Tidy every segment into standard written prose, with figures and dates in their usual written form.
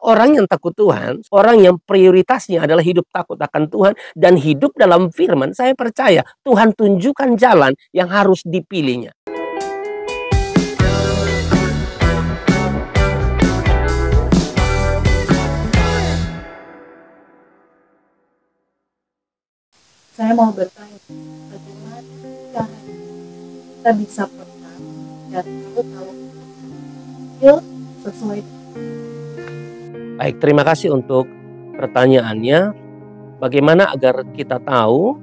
Orang yang takut Tuhan, orang yang prioritasnya adalah hidup takut akan Tuhan dan hidup dalam firman, saya percaya Tuhan tunjukkan jalan yang harus dipilihnya. Saya mau bertanya, bagaimana caranya kita bisa peka dan tahu kalau itu sesuai. Baik, terima kasih untuk pertanyaannya. Bagaimana agar kita tahu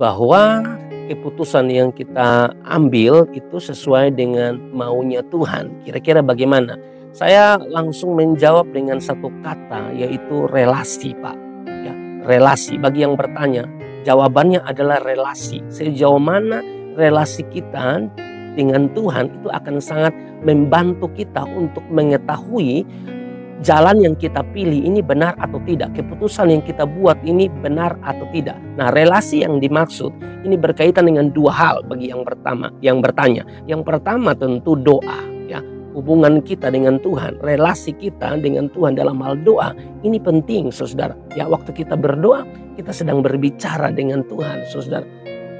bahwa keputusan yang kita ambil itu sesuai dengan maunya Tuhan? Kira-kira bagaimana? Saya langsung menjawab dengan satu kata, yaitu relasi, Pak. Ya, relasi. Bagi yang bertanya, jawabannya adalah relasi. Sejauh mana relasi kita dengan Tuhan itu akan sangat membantu kita untuk mengetahui jalan yang kita pilih ini benar atau tidak. Keputusan yang kita buat ini benar atau tidak. Nah, relasi yang dimaksud ini berkaitan dengan dua hal bagi yang bertanya. Yang pertama tentu doa, ya. Hubungan kita dengan Tuhan, relasi kita dengan Tuhan dalam hal doa ini penting, saudara. Ya, waktu kita berdoa, kita sedang berbicara dengan Tuhan, saudara.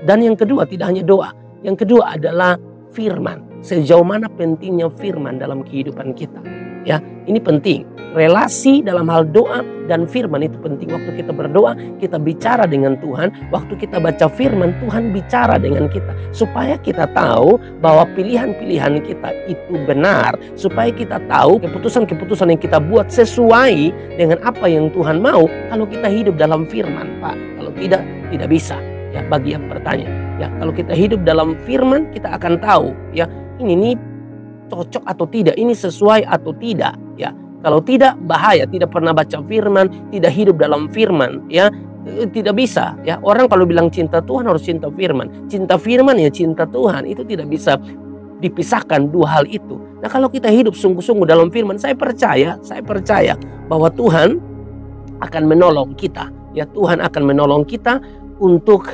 Dan yang kedua tidak hanya doa, yang kedua adalah firman. Sejauh mana pentingnya firman dalam kehidupan kita. Ya, ini penting. Relasi dalam hal doa dan firman itu penting. Waktu kita berdoa, kita bicara dengan Tuhan. Waktu kita baca firman, Tuhan bicara dengan kita. Supaya kita tahu bahwa pilihan-pilihan kita itu benar. Supaya kita tahu keputusan-keputusan yang kita buat sesuai dengan apa yang Tuhan mau. Kalau kita hidup dalam firman, Pak. Kalau tidak, tidak bisa. Ya, bagi yang bertanya. Ya, kalau kita hidup dalam firman, kita akan tahu. Ya, ini cocok atau tidak, ini sesuai atau tidak, ya. Kalau tidak, bahaya. Tidak pernah baca firman, tidak hidup dalam firman, ya, tidak bisa, ya. Orang kalau bilang cinta Tuhan harus cinta firman, cinta firman ya cinta Tuhan, itu tidak bisa dipisahkan dua hal itu. Nah, kalau kita hidup sungguh-sungguh dalam firman, saya percaya bahwa Tuhan akan menolong kita, ya. Tuhan akan menolong kita untuk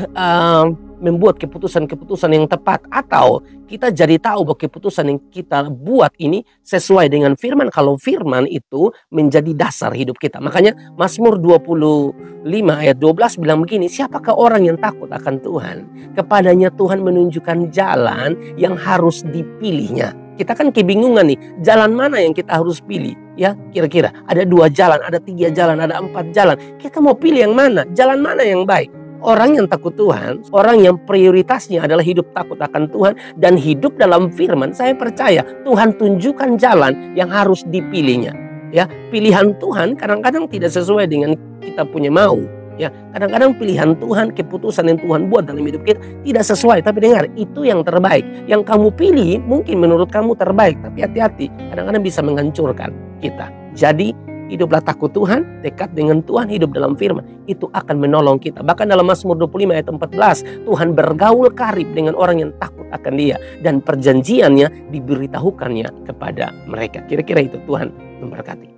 membuat keputusan-keputusan yang tepat, atau kita jadi tahu bahwa keputusan yang kita buat ini sesuai dengan firman kalau firman itu menjadi dasar hidup kita. Makanya Mazmur 25 ayat 12 bilang begini, siapakah orang yang takut akan Tuhan? Kepadanya Tuhan menunjukkan jalan yang harus dipilihnya. Kita kan kebingungan nih, jalan mana yang kita harus pilih? Ya, kira-kira ada 2 jalan, ada 3 jalan, ada 4 jalan. Kita mau pilih yang mana? Jalan mana yang baik? Orang yang takut Tuhan, orang yang prioritasnya adalah hidup takut akan Tuhan dan hidup dalam firman, saya percaya Tuhan tunjukkan jalan yang harus dipilihnya. Ya, pilihan Tuhan kadang-kadang tidak sesuai dengan kita punya mau. Ya, kadang-kadang pilihan Tuhan, keputusan yang Tuhan buat dalam hidup kita tidak sesuai. Tapi dengar, itu yang terbaik. Yang kamu pilih mungkin menurut kamu terbaik, tapi hati-hati, kadang-kadang bisa menghancurkan kita. Jadi hiduplah takut Tuhan, dekat dengan Tuhan, hidup dalam firman. Itu akan menolong kita. Bahkan dalam Mazmur 25 ayat 14, Tuhan bergaul karib dengan orang yang takut akan Dia. Dan perjanjiannya diberitahukannya kepada mereka. Kira-kira itu, Tuhan memberkati.